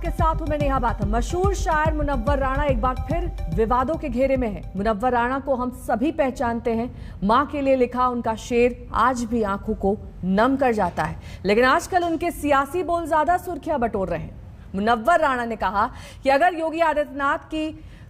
आपके साथ हूं मैं नेहा बाथा। मशहूर शायर मुनव्वर राणा एक बार फिर विवादों के घेरे में है। मुनव्वर राणा को हम सभी पहचानते हैं। मां के लिए लिखा उनका शेर आज भी आंखों को नम कर जाता है, लेकिन आजकल उनके सियासी बोल ज्यादा सुर्खियां बटोर रहे हैं। मुनव्वर राणा ने कहा कि अगर योगी आदित्यनाथ की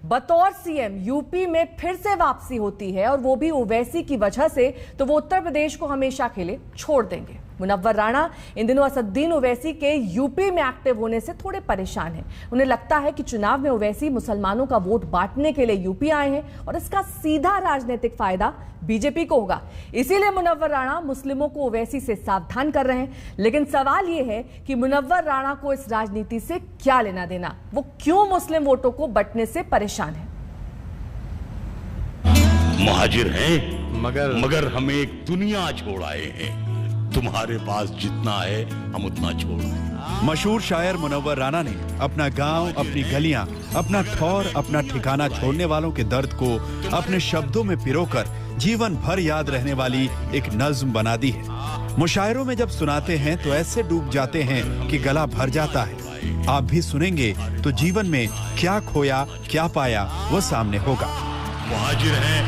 बतौर सीएम यूपी में फिर से वापसी होती है और वो भी ओवैसी की वजह से, तो वो उत्तर प्रदेश को हमेशा के लिए छोड़ देंगे। मुनव्वर राणा इन दिनों असदुद्दीन ओवैसी के यूपी में एक्टिव होने से थोड़े परेशान हैं। उन्हें लगता है कि चुनाव में ओवैसी मुसलमानों का वोट बांटने के लिए यूपी आए हैं और इसका सीधा राजनीतिक फायदा बीजेपी को होगा। इसीलिए मुनव्वर राणा मुस्लिमों को ओवैसी से सावधान कर रहे हैं। लेकिन सवाल यह है कि मुनव्वर राणा को इस राजनीति से क्या लेना देना, वो क्यों मुस्लिम वोटों को बंटने से परेशान है। महाजिर हैं मगर हम एक दुनिया छोड़ आए हैं। तुम्हारे पास जितना है हम उतना छोड़ आए। मशहूर शायर मुनव्वर राणा ने अपना गांव, अपनी गलियां, अपना ठौर, अपना ठिकाना छोड़ने वालों के दर्द को अपने शब्दों में पिरोकर जीवन भर याद रहने वाली एक नज्म बना दी है। मुशायरों में जब सुनाते हैं तो ऐसे डूब जाते हैं कि गला भर जाता है। आप भी सुनेंगे तो जीवन में क्या खोया क्या पाया वो सामने होगा। महाजिर हैं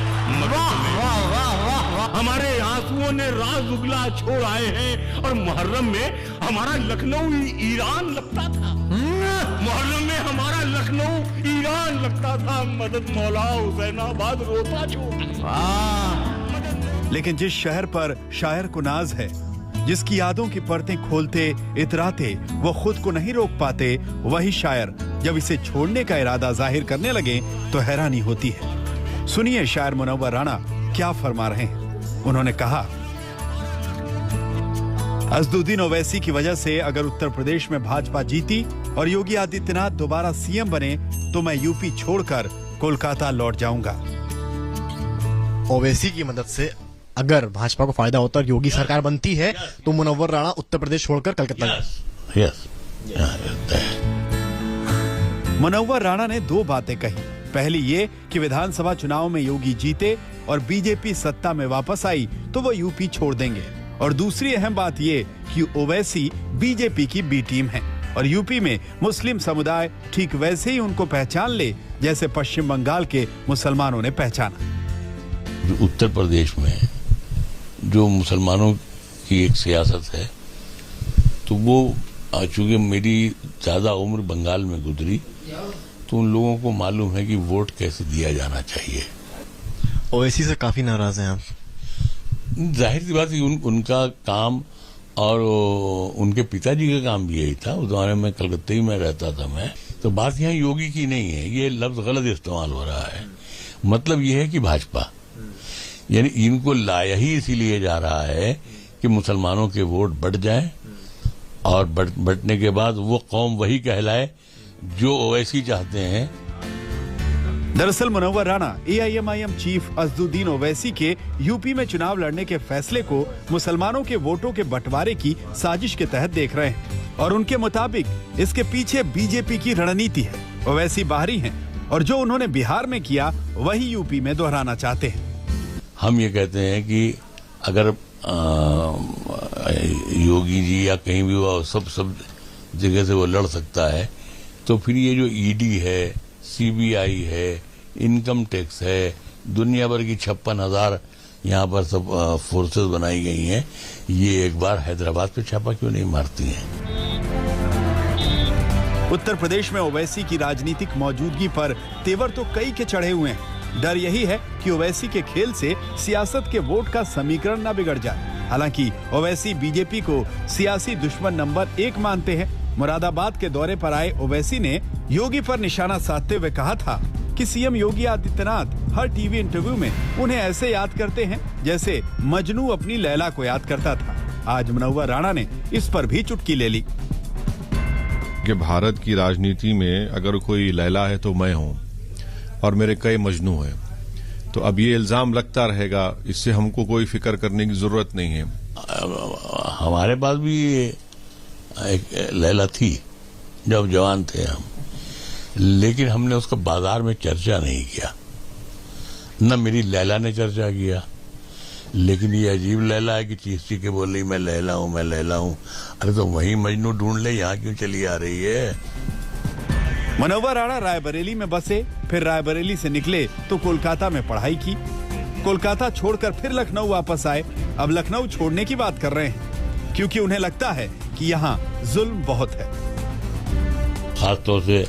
हमारे आंसुओं ने राज उगला छोड़ आए हैं और मुहर्रम में हमारा लखनऊ ईरान लगता था। मुहर्रम में हमारा लखनऊ ईरान लगता था। मदद मौला हुसैनाबाद रोता छोड़ा। लेकिन जिस शहर पर शायर को नाज है, जिसकी यादों की परतें खोलते इतराते वो खुद को नहीं रोक पाते, वही शायर जब इसे छोड़ने का इरादा जाहिर करने लगे तो हैरानी होती है। सुनिए शायर मुनव्वर राणा क्या फरमा रहे हैं। उन्होंने कहा, असदुद्दीन ओवैसी की वजह से अगर उत्तर प्रदेश में भाजपा जीती और योगी आदित्यनाथ दोबारा सीएम बने तो मैं यूपी छोड़कर कोलकाता लौट जाऊंगा। ओवैसी की मदद से अगर भाजपा को फायदा होता और योगी सरकार बनती है तो मुनव्वर राणा उत्तर प्रदेश छोड़कर कलकत्ता। मुनव्वर राणा ने दो बातें कही। पहली ये कि विधानसभा चुनाव में योगी जीते और बीजेपी सत्ता में वापस आई तो वो यूपी छोड़ देंगे, और दूसरी अहम बात ये कि ओवैसी बीजेपी की बी टीम है और यूपी में मुस्लिम समुदाय ठीक वैसे ही उनको पहचान ले जैसे पश्चिम बंगाल के मुसलमानों ने पहचाना। उत्तर प्रदेश में जो मुसलमानों की एक सियासत है, तो वो चूंकि मेरी ज्यादा उम्र बंगाल में गुजरी तो उन लोगों को मालूम है कि वोट कैसे दिया जाना चाहिए। ओवैसी से काफी नाराज हैं आप। जाहिर सी बात है उनका काम और उनके पिताजी का काम भी यही था। उस दौरान में कलकत्ते ही में रहता था मैं। तो बात यहाँ योगी की नहीं है, ये लफ्ज गलत इस्तेमाल हो रहा है। मतलब ये है कि भाजपा यानी इनको लाया ही इसीलिए जा रहा है कि मुसलमानों के वोट बढ़ जाएं और बढ़ने के बाद वो कौम वही कहलाए जो ओवैसी चाहते हैं। दरअसल मुनव्वर राणा AIMIM चीफ असदुद्दीन ओवैसी के यूपी में चुनाव लड़ने के फैसले को मुसलमानों के वोटों के बंटवारे की साजिश के तहत देख रहे हैं और उनके मुताबिक इसके पीछे बीजेपी की रणनीति है। ओवैसी बाहरी हैं और जो उन्होंने बिहार में किया वही यूपी में दोहराना चाहते हैं। हम ये कहते हैं कि अगर योगी जी या कहीं भी वो सब जगह से वो लड़ सकता है तो फिर ये जो ED है, CBI है, इनकम टैक्स है, दुनिया भर की 56,000 यहाँ पर सब फोर्सेस बनाई गई हैं, ये एक बार हैदराबाद पे छापा क्यों नहीं मारती हैं। उत्तर प्रदेश में ओवैसी की राजनीतिक मौजूदगी पर तेवर तो कई के चढ़े हुए हैं। डर यही है कि ओवैसी के खेल से सियासत के वोट का समीकरण न बिगड़ जाए। हालांकि ओवैसी बीजेपी को सियासी दुश्मन नंबर 1 मानते हैं। मुरादाबाद के दौरे पर आए ओवैसी ने योगी पर निशाना साधते हुए कहा था कि सीएम योगी आदित्यनाथ हर टीवी इंटरव्यू में उन्हें ऐसे याद करते हैं जैसे मजनू अपनी लैला को याद करता था। आज मुनव्वर राणा ने इस पर भी चुटकी ले ली कि भारत की राजनीति में अगर कोई लैला है तो मैं हूं और मेरे कई मजनू हैं। तो अब ये इल्जाम लगता रहेगा, इससे हमको कोई फिक्र करने की जरूरत नहीं है। हमारे पास भी एक लैला थी जब जवान थे हम, लेकिन हमने उसका बाजार में चर्चा नहीं किया, न मेरी लैला ने चर्चा किया। लेकिन ये अजीब लैला है कि चीख के बोल रही मैं लैला हूं, मैं लैला हूं। अरे तो वही मजनू ढूंढ ले, यहाँ क्यों चली आ रही है। मुनव्वर राणा रायबरेली में बसे, फिर रायबरेली से निकले तो कोलकाता में पढ़ाई की। कोलकाता छोड़कर फिर लखनऊ वापस आए। अब लखनऊ छोड़ने की बात कर रहे हैं क्योंकि उन्हें लगता है कि यहाँ जुल्म बहुत है। खासतौर से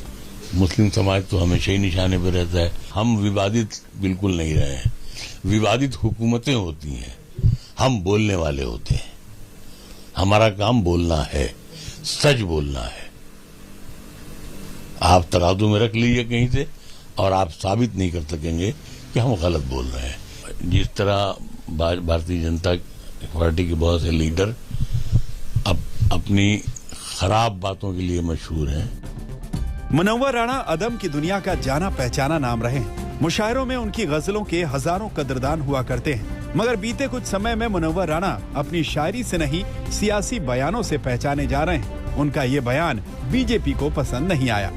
मुस्लिम समाज तो हमेशा ही निशाने पर रहता है। हम विवादित बिल्कुल नहीं रहे हैं। विवादित हुकूमतें होती हैं, हम बोलने वाले होते हैं। हमारा काम बोलना है, सच बोलना है। आप तराजू में रख लीजिए कहीं से और आप साबित नहीं कर सकेंगे कि हम गलत बोल रहे हैं। जिस तरह भारतीय जनता पार्टी के बहुत से लीडर अब अपनी खराब बातों के लिए मशहूर हैं। मुनव्वर राणा अदम की दुनिया का जाना पहचाना नाम रहे हैं। मुशायरों में उनकी गजलों के हजारों कदरदान हुआ करते हैं, मगर बीते कुछ समय में मुनव्वर राणा अपनी शायरी से नहीं सियासी बयानों से पहचाने जा रहे हैं। उनका ये बयान बीजेपी को पसंद नहीं आया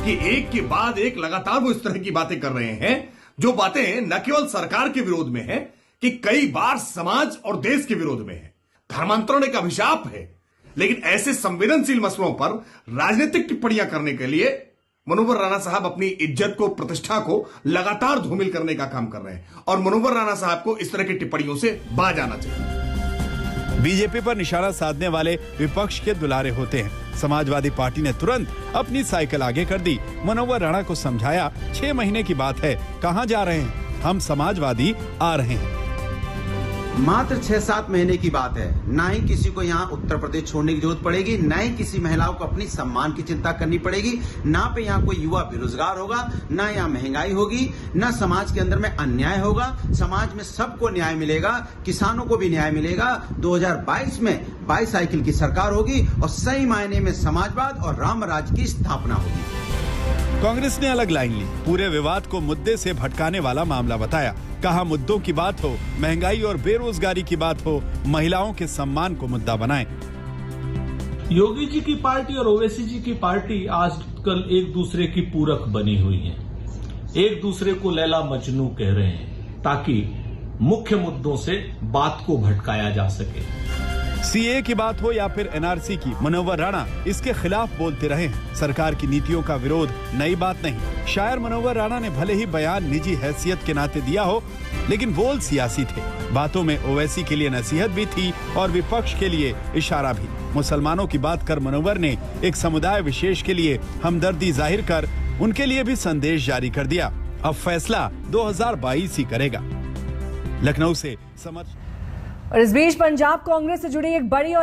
कि एक के बाद एक लगातार वो इस तरह की बातें कर रहे हैं, जो बातें न केवल सरकार के विरोध में है कि कई बार समाज और देश के विरोध में है। धर्मांतरण एक अभिशाप है, लेकिन ऐसे संवेदनशील मसलों पर राजनीतिक टिप्पणियां करने के लिए मुनव्वर राणा साहब अपनी इज्जत को, प्रतिष्ठा को लगातार धूमिल करने का काम कर रहे हैं और मुनव्वर राणा साहब को इस तरह की टिप्पणियों से बाज आना चाहिए। बीजेपी पर निशाना साधने वाले विपक्ष के दुलारे होते हैं। समाजवादी पार्टी ने तुरंत अपनी साइकिल आगे कर दी। मुनव्वर राणा को समझाया, 6 महीने की बात है, कहां जा रहे हैं, हम समाजवादी आ रहे हैं। मात्र 6-7 महीने की बात है। ना ही किसी को यहाँ उत्तर प्रदेश छोड़ने की जरूरत पड़ेगी, ना ही किसी महिलाओं को अपनी सम्मान की चिंता करनी पड़ेगी, ना पे यहाँ कोई युवा बेरोजगार होगा, ना यहाँ महंगाई होगी, ना समाज के अंदर में अन्याय होगा। समाज में सबको न्याय मिलेगा, किसानों को भी न्याय मिलेगा। 2022 में बाईसाइकिल की सरकार होगी और सही मायने में समाजवाद और राम राज्य की स्थापना होगी। कांग्रेस ने अलग लाइन ली, पूरे विवाद को मुद्दे से भटकाने वाला मामला बताया। कहा मुद्दों की बात हो, महंगाई और बेरोजगारी की बात हो, महिलाओं के सम्मान को मुद्दा बनाएं। योगी जी की पार्टी और ओवैसी जी की पार्टी आजकल एक दूसरे की पूरक बनी हुई है, एक दूसरे को लैला मजनू कह रहे हैं ताकि मुख्य मुद्दों से बात को भटकाया जा सके। सीए की बात हो या फिर एनआरसी की, मुनव्वर राणा इसके खिलाफ बोलते रहे हैं। सरकार की नीतियों का विरोध नई बात नहीं। शायर मुनव्वर राणा ने भले ही बयान निजी हैसियत के नाते दिया हो, लेकिन बोल सियासी थे। बातों में ओवैसी के लिए नसीहत भी थी और विपक्ष के लिए इशारा भी। मुसलमानों की बात कर मुनव्वर ने एक समुदाय विशेष के लिए हमदर्दी जाहिर कर उनके लिए भी संदेश जारी कर दिया। अब फैसला 2022 ही करेगा। लखनऊ से समर। और इस बीच पंजाब कांग्रेस से जुड़ी एक बड़ी और